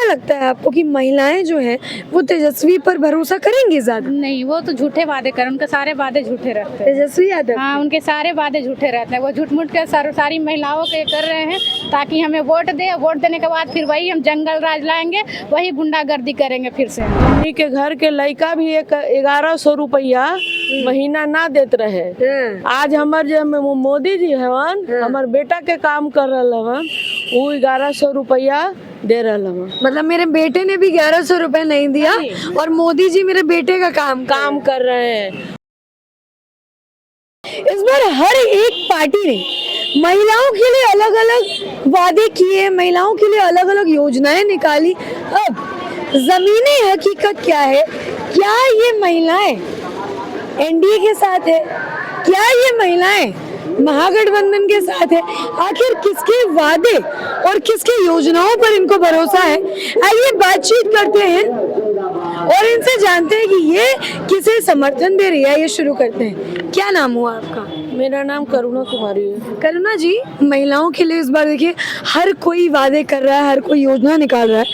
लगता है आपको कि महिलाएं जो हैं वो तेजस्वी पर भरोसा करेंगी ज्यादा? नहीं, वो तो झूठे वादे कर, उनके सारे वादे झूठे रहते हैं। तेजस्वी यादव? हाँ, उनके सारे वादे झूठे रहते हैं। वो झूठ मूठ के सारी महिलाओं के कर रहे हैं ताकि हमें वोट दे। वोट देने के बाद फिर वही हम जंगल राज लाएंगे, वही गुंडागर्दी करेंगे फिर से। हमनी के घर के लड़का भी 1100 रुपया महीना ना देत रहे। आज हमार जो मोदी जी हवन, हमार बेटा के काम कर रहे हवन, वो 1100 रुपया दे रहे हवन। मतलब मेरे बेटे ने भी 1100 रुपए नहीं दिया और मोदी जी मेरे बेटे का काम कर रहे हैं। इस बार हर एक पार्टी ने महिलाओं के लिए अलग अलग वादे किए, महिलाओं के लिए अलग अलग योजनाएं निकाली। अब जमीनी हकीकत क्या है? क्या ये महिलाएं एनडीए के साथ है? क्या ये महिलाएं महागठबंधन के साथ है? आखिर किसके वादे और किसके योजनाओं पर इनको भरोसा है? आइए बातचीत करते हैं और इनसे जानते हैं कि ये किसे समर्थन दे रही है। ये शुरू करते हैं। क्या नाम हुआ आपका? मेरा नाम करुणा कुमारी है। करुणा जी, महिलाओं के लिए इस बार देखिए हर कोई वादे कर रहा है, हर कोई योजना निकाल रहा है।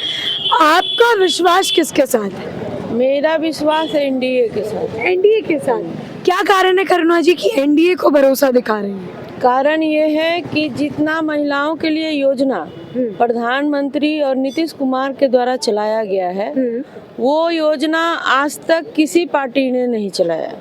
आपका विश्वास किसके साथ है? मेरा विश्वास है एनडीए के साथ। एनडीए के साथ। क्या कारण है करुणा जी कि एनडीए को भरोसा दिखा रहे हैं? कारण ये है कि जितना महिलाओं के लिए योजना प्रधानमंत्री और नीतीश कुमार के द्वारा चलाया गया है, वो योजना आज तक किसी पार्टी ने नहीं चलाया।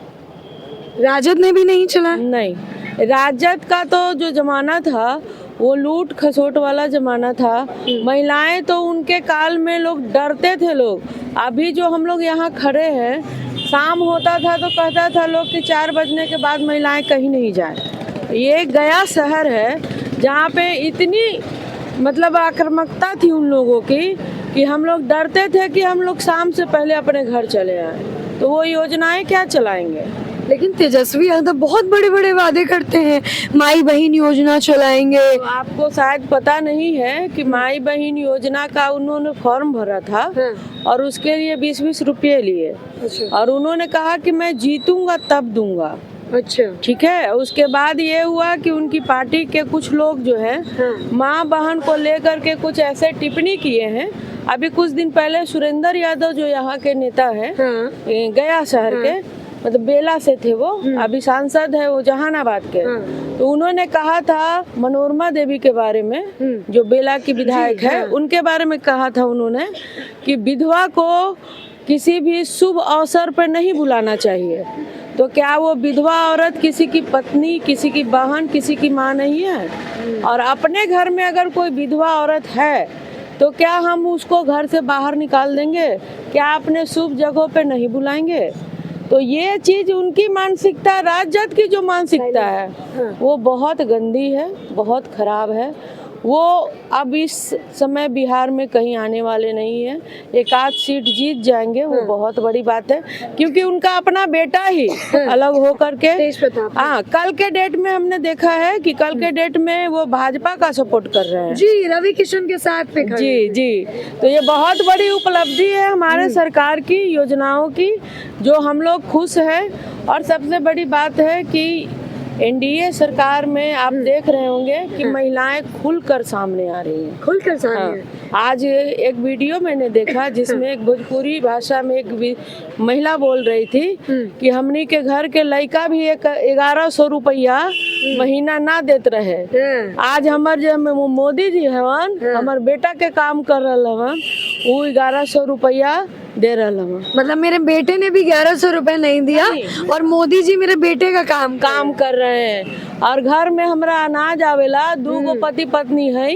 राजद ने भी नहीं चलाया? नहीं, राजद का तो जो जमाना था वो लूट खसोट वाला जमाना था। महिलाएं तो उनके काल में लोग डरते थे। लोग अभी जो हम लोग यहाँ खड़े हैं, शाम होता था तो कहता था लोग कि 4 बजने के बाद महिलाएं कहीं नहीं जाए। ये गया शहर है जहाँ पे इतनी मतलब आक्रामकता थी उन लोगों की कि हम लोग डरते थे कि हम लोग शाम से पहले अपने घर चले आए। तो वो योजनाएं क्या चलाएंगे? लेकिन तेजस्वी यादव बहुत बड़े बड़े वादे करते हैं। माई बहन योजना चलाएंगे। तो आपको शायद पता नहीं है कि माई बहन योजना का उन्होंने फॉर्म भरा था और उसके लिए 20-20 रुपये लिए। और उन्होंने कहा कि मैं जीतूंगा तब दूंगा। अच्छा, ठीक है। उसके बाद ये हुआ कि उनकी पार्टी के कुछ लोग जो है माँ बहन को लेकर के कुछ ऐसे टिप्पणी किए हैं। अभी कुछ दिन पहले सुरेंद्र यादव जो यहाँ के नेता है, गया शहर के, मतलब बेला से थे वो, अभी सांसद है वो जहानाबाद के। तो उन्होंने कहा था मनोरमा देवी के बारे में, जो बेला की विधायक है, उनके बारे में कहा था उन्होंने कि विधवा को किसी भी शुभ अवसर पर नहीं बुलाना चाहिए। तो क्या वो विधवा औरत किसी की पत्नी, किसी की बहन, किसी की माँ नहीं है? और अपने घर में अगर कोई विधवा औरत है तो क्या हम उसको घर से बाहर निकाल देंगे? क्या अपने शुभ जगहों पे नहीं बुलाएंगे? तो ये चीज उनकी मानसिकता, राजद की जो मानसिकता है वो बहुत गंदी है, बहुत खराब है। वो अब इस समय बिहार में कहीं आने वाले नहीं है। एक आध सीट जीत जाएंगे, वो बहुत बड़ी बात है, क्योंकि उनका अपना बेटा ही अलग हो करके। हाँ, कल के डेट में हमने देखा है कि कल के डेट में वो भाजपा का सपोर्ट कर रहे हैं। जी, रवि किशन के साथ में। जी जी, तो ये बहुत बड़ी उपलब्धि है हमारे सरकार की योजनाओं की, जो हम लोग खुश हैं। और सबसे बड़ी बात है कि एनडीए सरकार में आप देख रहे होंगे कि महिलाएं खुलकर सामने आ रही हैं। खुलकर सामने। आज एक वीडियो मैंने देखा जिसमें एक भोजपुरी भाषा में एक महिला बोल रही थी कि हमनी के घर के लड़का भी 1100 रुपया महीना ना देत रहे। आज हमार जो मोदी जी हवन, हमार बेटा के काम कर रहे हवन, वो 1100 रुपया दे रहे हवन। मतलब मेरे बेटे ने भी 1100 रुपए नहीं दिया और मोदी जी मेरे बेटे का काम कर रहे हैं। और घर में हमरा अनाज आवेला, 2 पति पत्नी है,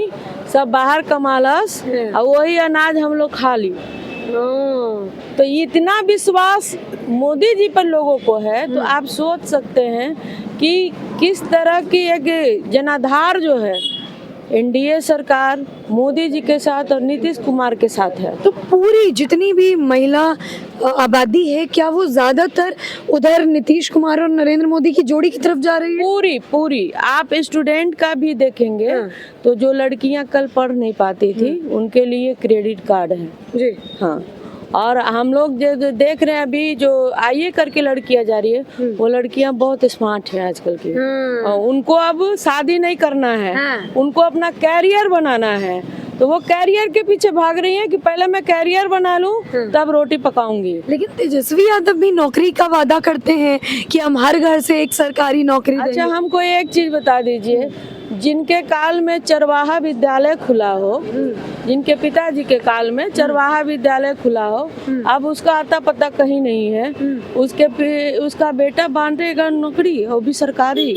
सब बाहर कमालस और वही अनाज हम लोग खा ली। तो इतना विश्वास मोदी जी पर लोगों को है, तो आप सोच सकते हैं कि किस तरह की एक जनाधार जो है एनडीए सरकार मोदी जी के साथ और नीतीश कुमार के साथ है। तो पूरी जितनी भी महिला आबादी है, क्या वो ज्यादातर उधर नीतीश कुमार और नरेंद्र मोदी की जोड़ी की तरफ जा रही है? पूरी आप स्टूडेंट का भी देखेंगे तो जो लड़कियां कल पढ़ नहीं पाती थी उनके लिए क्रेडिट कार्ड है जी। हाँ, और हम लोग जो देख रहे हैं अभी जो आईए करके लड़कियां जा रही है, वो लड़कियां बहुत स्मार्ट है आजकल की। और उनको अब शादी नहीं करना है, उनको अपना कैरियर बनाना है। तो वो कैरियर के पीछे भाग रही हैं कि पहले मैं कैरियर बना लूं तब रोटी पकाऊंगी। लेकिन तेजस्वी यादव भी नौकरी का वादा करते हैं कि हम हर घर से एक सरकारी नौकरी अच्छा, देंगे। हमको एक चीज बता दीजिए, जिनके काल में चरवाहा विद्यालय खुला हो, जिनके पिताजी के काल में चरवाहा विद्यालय खुला हो, अब उसका आता पता कहीं नहीं है। उसका बेटा बांटेगा नौकरी, वो भी सरकारी।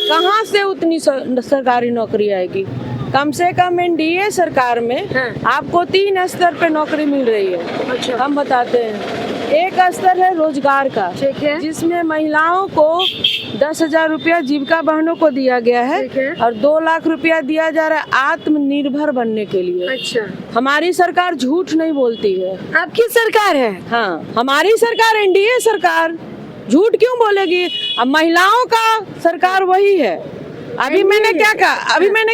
कहाँ से उतनी सरकारी नौकरी आएगी? कम से कम एनडीए सरकार में आपको 3 स्तर पे नौकरी मिल रही है। अच्छा। हम बताते हैं। एक स्तर है रोजगार का, ठीक है। जिसमें महिलाओं को 10,000 रुपया जीविका बहनों को दिया गया है, ठीक है। और 2 लाख रुपया दिया जा रहा है आत्मनिर्भर बनने के लिए। अच्छा, हमारी सरकार झूठ नहीं बोलती है। आपकी सरकार है। हाँ, हमारी सरकार एनडीए सरकार झूठ क्यों बोलेगी? अब महिलाओं का सरकार वही है। अभी मैंने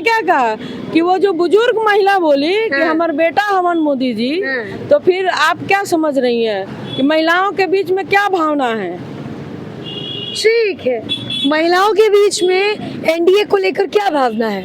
क्या कहा कि वो जो बुजुर्ग महिला बोली कि हमारा बेटा हवन मोदी जी, तो फिर आप क्या समझ रही हैं कि महिलाओं के बीच में क्या भावना है? ठीक है, महिलाओं के बीच में एनडीए को लेकर क्या भावना है?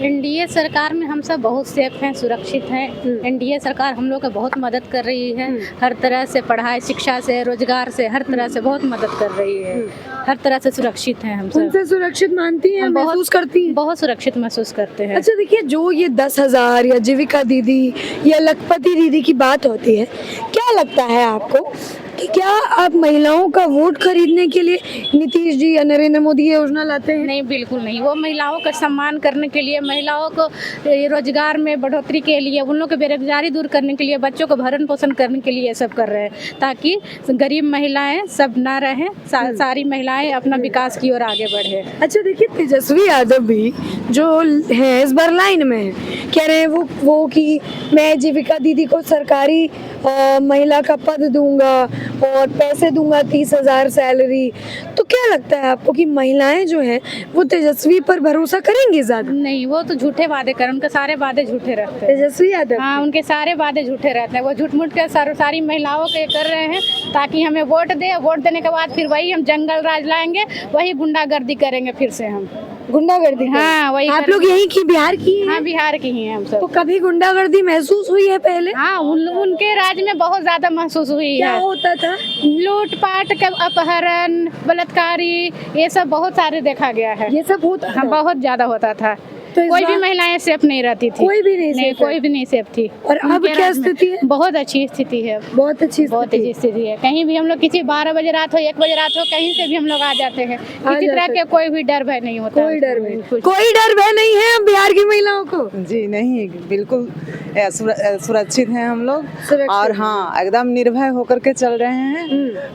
एनडीए सरकार में हम सब बहुत सेफ हैं, सुरक्षित हैं। एनडीए सरकार हम लोग का बहुत मदद कर रही है, हर तरह से पढ़ाई शिक्षा से रोजगार से हर तरह से बहुत मदद कर रही है। हर तरह से सुरक्षित हैं हम सब। उनसे सुरक्षित मानती हैं, हम महसूस करती हैं? बहुत सुरक्षित महसूस करते हैं। अच्छा देखिए, जो ये 10,000 या जीविका दीदी या लखपति दीदी की बात होती है, क्या लगता है आपको कि क्या आप महिलाओं का वोट खरीदने के लिए नीतीश जी या नरेंद्र मोदी ये योजना लाते हैं? नहीं, बिल्कुल नहीं। वो महिलाओं का सम्मान करने के लिए, महिलाओं को रोजगार में बढ़ोतरी के लिए, उन लोग की बेरोजगारी दूर करने के लिए, बच्चों को भरण पोषण करने के लिए ये सब कर रहे हैं, ताकि गरीब महिलाएं सब ना रहें, सारी महिलाएं अपना विकास की ओर आगे बढ़े। अच्छा देखिए, तेजस्वी यादव भी जो है इस बार लाइन में है, कह रहे हैं वो कि मैं जीविका दीदी को सरकारी महिला का पद दूंगा और पैसे दूंगा 30,000 सैलरी। तो क्या लगता है आपको कि महिलाएं जो हैं वो तेजस्वी पर भरोसा करेंगी ज्यादा? नहीं, वो तो झूठे वादे कर, उनके सारे वादे झूठे रहते हैं। तेजस्वी यादव, हाँ, उनके सारे वादे झूठे रहते हैं। वो झूठ मूठ के सारी महिलाओं के कर रहे हैं ताकि हमें वोट दे। वोट देने के बाद फिर वही हम जंगल राज लाएंगे, वही गुंडागर्दी करेंगे फिर से हम। गुंडागर्दी? हाँ, वही आप लोग यही की बिहार की हैं? हाँ, बिहार की ही हैं हम सब। तो कभी गुंडागर्दी महसूस हुई है पहले? हाँ, उनके राज में बहुत ज्यादा महसूस हुई क्या है। होता था? लूटपाट का अपहरण, बलात्कारी, ये सब बहुत सारे देखा गया है। ये सब होता हाँ, था? बहुत ज्यादा होता था। तो इस कोई भी बार- महिलाएं सेफ नहीं रहती थी। कोई भी नहीं safe है? कोई भी नहीं सेफ थी। और अब उनके क्या राज में स्थिति है? बहुत अच्छी स्थिति है। बहुत अच्छी बहुत स्थिति। अच्छी स्थिति है। कहीं भी हम लोग किसी 12 बजे रात हो, 1 बजे रात हो, कहीं से भी हम लोग आ जाते हैं। किसी तरह जाते के कोई भी डर भय नहीं होता। कोई डर भय कुछ- कोई डर भय नहीं है अब बिहार की महिलाओं को? जी नहीं, बिल्कुल सुरक्षित हैं हम लोग। सुरक्षित। और हाँ, एकदम निर्भय होकर के चल रहे हैं,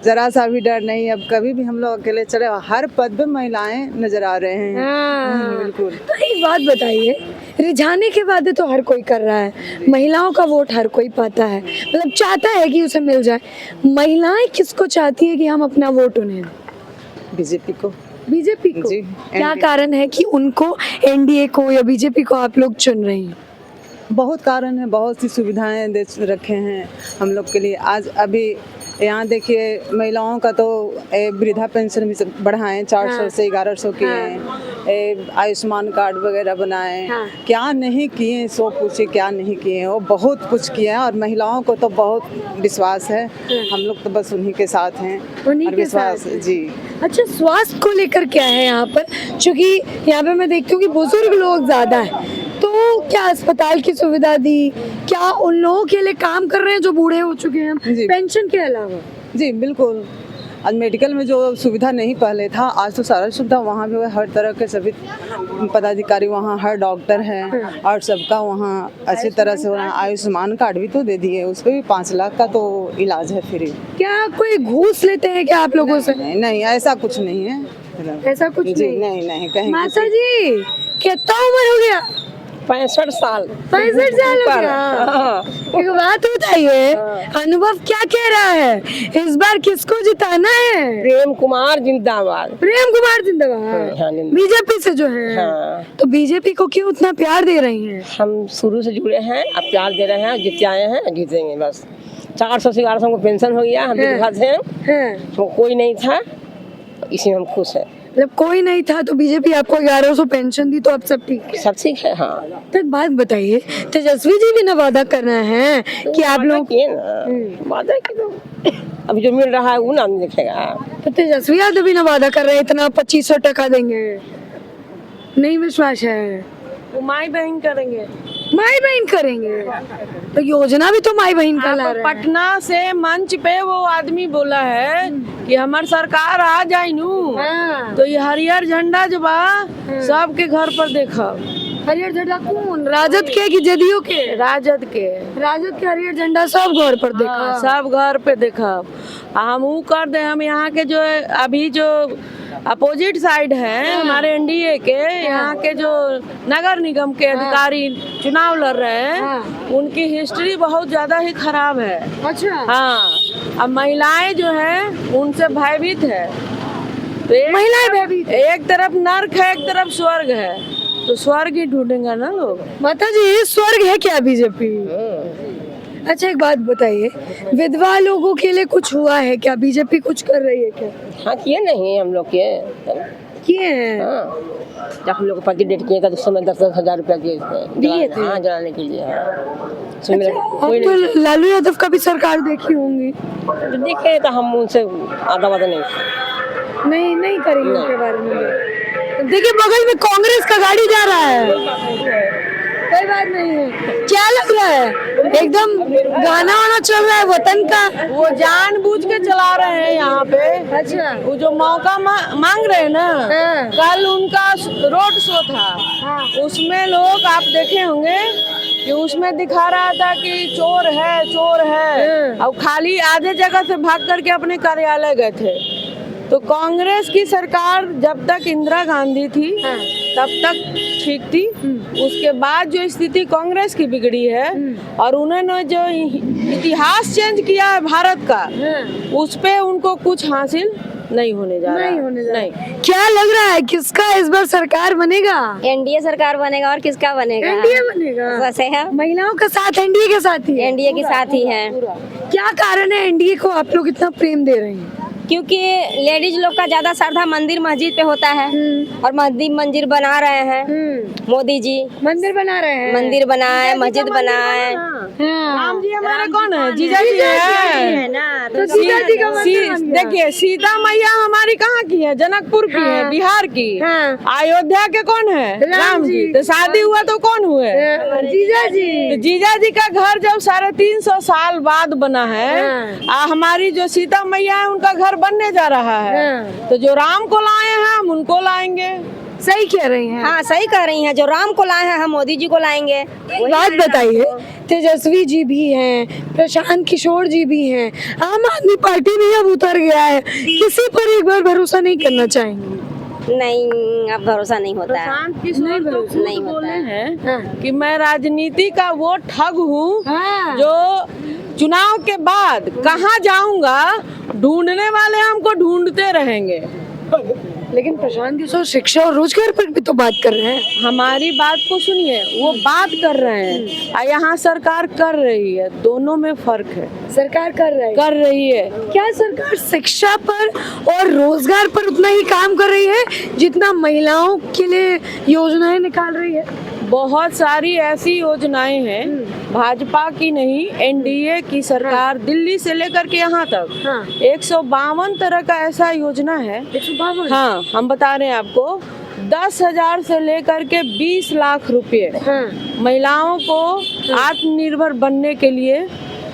जरा सा भी डर नहीं। अब कभी भी हम लोग अकेले चले, हर पद पे महिलाएं नजर आ रहे हैं। हाँ। बिल्कुल। तो एक बात बताइए, रिझाने के वादे तो हर कोई कर रहा है, महिलाओं का वोट हर कोई पाता है, मतलब चाहता है कि उसे मिल जाए। महिलाएं किसको चाहती है कि हम अपना वोट उन्हें दें? बीजेपी को। बीजेपी को? जी, क्या NDA कारण है कि उनको, एनडीए को या बीजेपी को आप लोग चुन रही हैं? बहुत कारण है, बहुत सी सुविधाएं दे रखे हैं हम लोग के लिए। आज अभी यहाँ देखिए, महिलाओं का तो वृद्धा पेंशन भी बढ़ाएं, 400 से 1100 किए, आयुष्मान कार्ड वगैरह बनाए। क्या नहीं किए, सो पूछे क्या नहीं किए, वो बहुत कुछ किए हैं। और महिलाओं को तो बहुत विश्वास है, हम लोग तो बस उन्हीं के साथ हैं। उन्हीं और के विश्वास साथ हैं। जी। अच्छा, स्वास्थ्य को लेकर क्या है यहाँ पर? क्योंकि यहाँ पे मैं देखती हूँ कि बुजुर्ग लोग ज्यादा हैं, तो क्या अस्पताल की सुविधा दी? क्या उन लोगों के लिए काम कर रहे हैं जो बूढ़े हो चुके हैं, जी। पेंशन के अलावा? जी बिल्कुल। आज मेडिकल में जो सुविधा नहीं पहले था, आज तो सारा सुविधा वहाँ भी, हर तरह के सभी पदाधिकारी वहाँ, हर डॉक्टर है और सबका वहाँ अच्छी तरह से हो रहा है। आयुष्मान कार्ड भी तो दे दिए, उस पर भी 5 लाख का तो इलाज है फ्री। क्या कोई घूस लेते हैं क्या आप लोगों से? नहीं, ऐसा कुछ नहीं है। ऐसा कुछ जी नहीं? नहीं कहीं माता जी, कितना उम्र हो गया? 65 साल। 65 साल हो गया। एक बात बताइए, अनुभव क्या कह रहा है, इस बार किसको जिताना है? प्रेम कुमार जिंदाबाद। प्रेम कुमार जिंदाबाद। बीजेपी से जो है, तो बीजेपी को क्यों उतना प्यार दे रही हैं? हम शुरू से जुड़े हैं, अब प्यार दे रहे हैं, जीत आए हैं, जीतेंगे बस। 400 से 1100 को पेंशन हो गया, हम विधवा थे, तो कोई नहीं था, इसी में हम खुश हैं। मतलब कोई नहीं था तो बीजेपी आपको 1100 पेंशन दी तो अब सब ठीक है। सब ठीक है। हाँ तो एक बात बताइए, तेजस्वी जी भी ना वादा कर रहे हैं कि आप वादा लोग, किए ना, वादा की तो अब जो मिल रहा है वो ना देखेगा। तो तेजस्वी यादव भी ना वादा कर रहे हैं इतना 2500 टका देंगे, नहीं विश्वास है? वो माई बहन करेंगे। माई बहन करेंगे तो योजना भी तो माई बहन का ला आप रहे हैं। पटना से मंच पे वो आदमी बोला है कि हमार सरकार आ जाए नू, हाँ। तो ये हरियर झंडा जो बा सबके घर पर देखा। हरियर झंडा कौन, राजद के कि जदयू के? राजद के। राजद के हरियर झंडा सब घर पर देखा। हाँ, सब घर पे देखा। हम वो कर दे, हम यहाँ के जो अभी जो अपोजिट साइड है हमारे एनडीए के, यहाँ के जो नगर निगम के अधिकारी चुनाव लड़ रहे हैं, उनकी हिस्ट्री बहुत ज्यादा ही खराब है। अच्छा। हाँ, अब महिलाएं जो है उनसे भयभीत है। तो महिलाएं भयभीत है। एक तरफ नर्क है, एक तरफ स्वर्ग है, तो स्वर्ग ही ढूंढेंगे ना लोग। माता जी स्वर्ग है क्या बीजेपी? अच्छा एक बात बताइए, विधवा लोगों के लिए कुछ हुआ है क्या? बीजेपी कुछ कर रही है क्या? हाँ किए नहीं हम लोग के। किए हैं? हाँ जब हम लोग पति डेट किए तो उस समय 10,000 रुपया दिए दिए थे? हाँ जलाने के लिए। हाँ उसमें अच्छा, मेरा अब कोई तो लालू यादव का भी सरकार देखी होंगी। नहीं देखे तो हम उनसे आधा वादा नहीं। नहीं करेंगे उनके बारे में। देखिए बगल में कांग्रेस का गाड़ी जा रहा है। कोई बात नहीं है। क्या लग रहा है, एकदम गाना वाना चल रहा है वतन का? वो जानबूझ के चला रहे हैं यहाँ पे। अच्छा। वो जो मौका मांग रहे हैं ना, कल उनका रोड शो था, उसमें लोग आप देखे होंगे कि उसमें दिखा रहा था कि चोर है चोर है, अब खाली आधे जगह से भाग करके अपने कार्यालय गए थे। तो कांग्रेस की सरकार जब तक इंदिरा गांधी थी तब तक ठीक थी, उसके बाद जो स्थिति कांग्रेस की बिगड़ी है और उन्होंने जो इतिहास चेंज किया है भारत का, उस पे उनको कुछ हासिल नहीं होने जा रहा। नहीं। क्या लग रहा है किसका इस बार सरकार बनेगा? एनडीए सरकार बनेगा, और किसका बनेगा? एनडीए बनेगा। वैसे है, महिलाओं का साथ एनडीए के साथ ही है। एनडीए के साथ ही है। क्या कारण है एनडीए को आप लोग इतना प्रेम दे रहे हैं? क्योंकि लेडीज लोग का ज्यादा श्रद्धा मंदिर मस्जिद पे होता है, और मंदिर बना रहे हैं मोदी जी। मंदिर बना रहे हैं, मंदिर बनाए, मस्जिद बनाए। राम जी हमारे कौन है? जीजा जी है ना, तो सीता जी का मंदिर बन गया। देखिए सीता मैया हमारी कहाँ की है? जनकपुर की है, बिहार की। अयोध्या के कौन है? राम जी। तो शादी हुआ तो कौन हुए? जीजा जी। तो जीजा जी का घर जब 350 साल बाद बना है, हमारी जो सीता मैया है उनका घर बनने जा रहा है, तो जो राम को लाए हैं हम उनको लाएंगे। सही कह रही हैं। हाँ सही कह रही हैं, जो राम को लाए हैं हम मोदी जी को लाएंगे। बात बताइए, तेजस्वी जी भी हैं, प्रशांत किशोर जी भी हैं, आम आदमी पार्टी भी अब उतर गया है, किसी पर एक बार भरोसा नहीं करना चाहेंगे? नहीं, अब भरोसा नहीं होता है। प्रशांत किशोर तो खुद नहीं होता बोले है। हैं कि मैं राजनीति का वो ठग हूँ जो चुनाव के बाद कहाँ जाऊंगा, ढूंढने वाले हमको ढूंढते रहेंगे। लेकिन प्रशांत किशोर शिक्षा और रोजगार पर भी तो बात कर रहे हैं। हमारी बात को सुनिए, वो बात कर रहे हैं और यहाँ सरकार कर रही है, दोनों में फर्क है। सरकार कर रही है। क्या सरकार शिक्षा पर और रोजगार पर उतना ही काम कर रही है जितना महिलाओं के लिए योजनाएं निकाल रही है? बहुत सारी ऐसी योजनाएं हैं, भाजपा की नहीं, एनडीए की सरकार दिल्ली से लेकर के यहाँ तक 152 तरह का ऐसा योजना है। 152? हाँ, हम बता रहे हैं आपको, 10,000 से लेकर के 20 लाख रुपए महिलाओं को आत्मनिर्भर बनने के लिए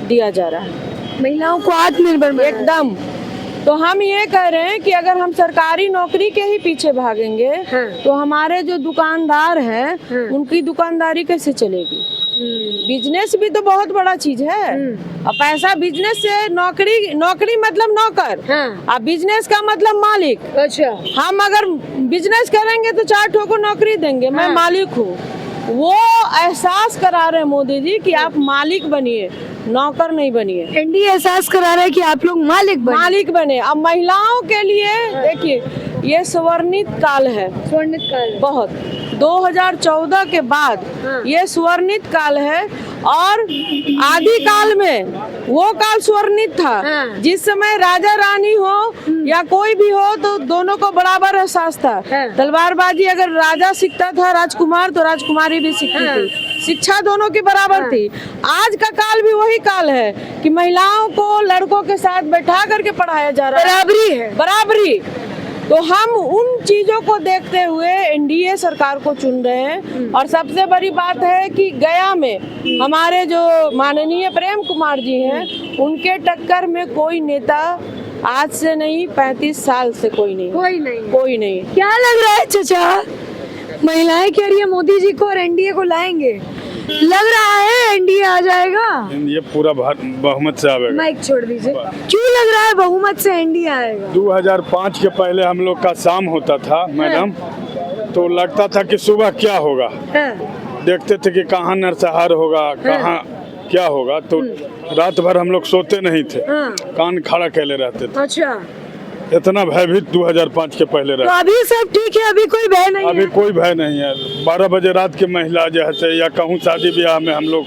दिया जा रहा है। महिलाओं को आत्मनिर्भर एकदम। तो हम ये कह रहे हैं कि अगर हम सरकारी नौकरी के ही पीछे भागेंगे तो हमारे जो दुकानदार हैं उनकी दुकानदारी कैसे चलेगी? बिजनेस भी तो बहुत बड़ा चीज है। अब पैसा बिजनेस से, नौकरी मतलब नौकर, अब बिजनेस का मतलब मालिक। अच्छा। हम अगर बिजनेस करेंगे तो 4 ठो को नौकरी देंगे, मैं मालिक हूँ। वो एहसास करा रहे हैं मोदी जी कि आप मालिक बनिए, नौकर नहीं बनिए। एनडीए एहसास करा रहा है कि आप लोग मालिक बने। अब महिलाओं के लिए देखिए, ये स्वर्णित काल है, स्वर्णित काल बहुत। 2014 के बाद ये स्वर्णित काल है, और आदि काल में वो काल स्वर्णित था। हाँ। जिस समय राजा रानी हो या कोई भी हो तो दोनों को बराबर एहसास था। हाँ। तलवारबाजी अगर राजा सीखता था राजकुमार तो राजकुमारी भी सीखती हाँ। थी। शिक्षा दोनों की बराबर थी। आज का काल भी वही काल है कि महिलाओं को लड़कों के साथ बैठा करके पढ़ाया जा रहा है। बराबरी है। बराबरी। तो हम उन चीजों को देखते हुए एनडीए सरकार को चुन रहे हैं। और सबसे बड़ी बात है कि गया में हमारे जो माननीय प्रेम कुमार जी हैं, उनके टक्कर में कोई नेता आज से नहीं 35 साल से कोई नहीं। क्या लग रहा है चाचा, महिलाएं कह रही है मोदी जी को और एनडीए को लाएंगे, लग रहा है एनडीए आ जाएगा? ये पूरा बहुमत से आएगा। माइक छोड़ दीजिए। क्यों लग रहा है बहुमत से एनडीए आएगा? 2005 के पहले हम लोग का शाम होता था मैडम, तो लगता था कि सुबह क्या होगा, देखते थे कि कहाँ नरसंहार होगा, कहाँ क्या होगा, तो रात भर हम लोग सोते नहीं थे, कान खड़ा कैले रहते थे। अच्छा, इतना भयभीत 2005 के पहले तो रहते। अभी सब ठीक है, अभी कोई भय नहीं अभी है? कोई भय नहीं है। 12 बजे रात की महिला जैसे या कहूँ शादी ब्याह में हम लोग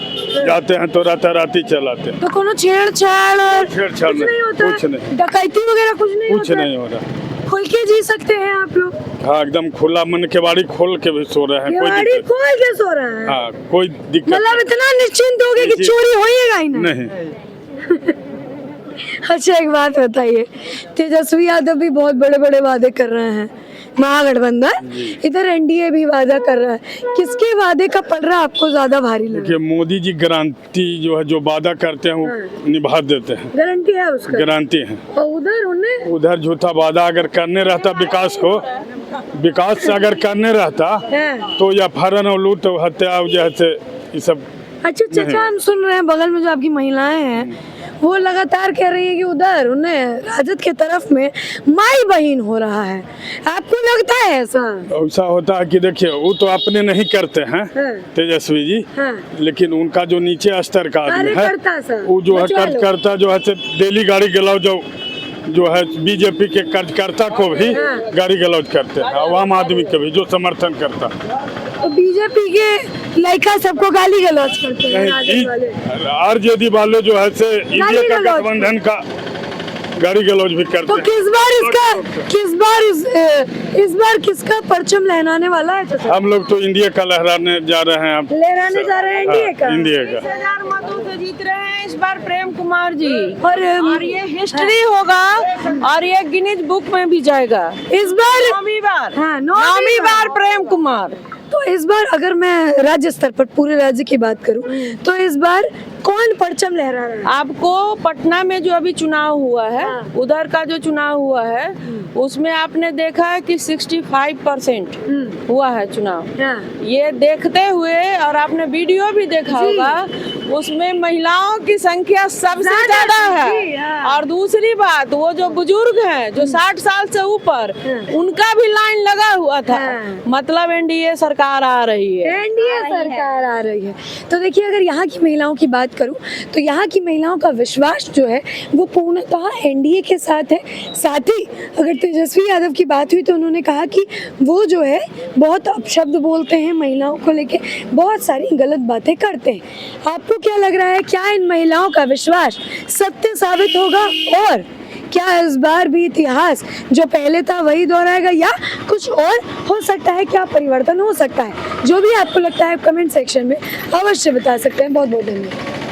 जाते हैं तो राताराती चलाते हैं। तो कोनो छेड़छाड़ और छेड़छाड़ कुछ नहीं होता? कुछ नहीं, डकैती वगैरह कुछ नहीं कुछ होता? नहीं हो रहा। खुल के जी सकते हैं आप लोग? हाँ, एकदम खुला मन, केवाड़ी खोल के भी सो रहे हैं, कोई केवाड़ी दिक्कत खोल के सो रहा है? हाँ, कोई दिक्कत मतलब इतना निश्चिंत हो गए कि जी। चोरी होएगा ही ना? नहीं। अच्छा, एक बात बताइए, तेजस्वी यादव भी बहुत बड़े बड़े वादे कर रहे हैं, महागठबंधन, इधर एनडीए भी वादा कर रहा है, किसके वादे का पलड़ा आपको ज्यादा भारी लगा? देखिए, मोदी जी गारंटी जो है, जो वादा करते हैं वो निभा देते हैं, गारंटी है उसका? गारंटी है। और उधर उन्हें उधर झूठा वादा अगर करने रहता विकास अगर करने रहता तो या फरन और लूट हत्या जैसे ये सब। अच्छा चाचा, हम सुन रहे हैं बगल में जो आपकी महिलाएं हैं वो लगातार कह रही है कि उधर उन्हें राजद के तरफ में माई बहन हो रहा है, आपको लगता है ऐसा? ऐसा होता है कि देखिए, वो तो अपने नहीं करते हैं तेजस्वी जी, लेकिन उनका जो नीचे स्तर का आदमी है वो जो है करता जो है डेली गाड़ी गलौज जो है बीजेपी के कार्यकर्ता को भी गाड़ी गलौज करते हैं, आम आदमी के भी जो समर्थन करता है। तो बीजेपी के लाइका सबको गाली गलौज करते हैं राजद वाले? आरजेडी वाले जो है से इंडिया का गठबंधन का गाड़ी गलौज भी करते तो हैं। इस बार किसका परचम लहराने वाला है चाचा? हम लोग तो इंडिया का लहराने जा रहे हैं। लहराने जा रहे हैं इंडिया का? इंडिया का 20,000 मतों से जीत रहे हैं इस बार प्रेम कुमार जी, और ये हिस्ट्री होगा और ये गिनीज बुक में भी जाएगा। इस बार 9वीं बार, हाँ, 9वीं बार प्रेम कुमार। तो इस बार अगर मैं राज्य स्तर पर पूरे राज्य की बात करूं तो इस बार कौन परचम लहरा रहा है? आपको पटना में जो अभी चुनाव हुआ है, उधर का जो चुनाव हुआ है उसमें आपने देखा है कि 65% हुआ है चुनाव। ये देखते हुए और आपने वीडियो भी देखा होगा, उसमें महिलाओं की संख्या सबसे ज्यादा है। और दूसरी बात, वो जो बुजुर्ग हैं जो 60 साल से ऊपर, उनका भी लाइन लगा हुआ था। मतलब एनडीए सरकार आ रही है, एनडीए सरकार आ रही है। तो देखिए, अगर यहाँ की महिलाओं की बात करूं तो यहाँ की महिलाओं का विश्वास जो है वो पूर्णतः एनडीए के साथ है। साथ ही अगर तेजस्वी यादव की बात हुई तो उन्होंने कहा कि वो जो है बहुत अपशब्द बोलते हैं, महिलाओं को लेके बहुत सारी गलत बातें करते हैं। आपको क्या लग रहा है, क्या इन महिलाओं का विश्वास सत्य साबित होगा और क्या इस बार भी इतिहास जो पहले था वही दोहराएगा या कुछ और हो सकता है, क्या परिवर्तन हो सकता है? जो भी आपको लगता है कमेंट सेक्शन में अवश्य बता सकते हैं। बहुत बहुत धन्यवाद।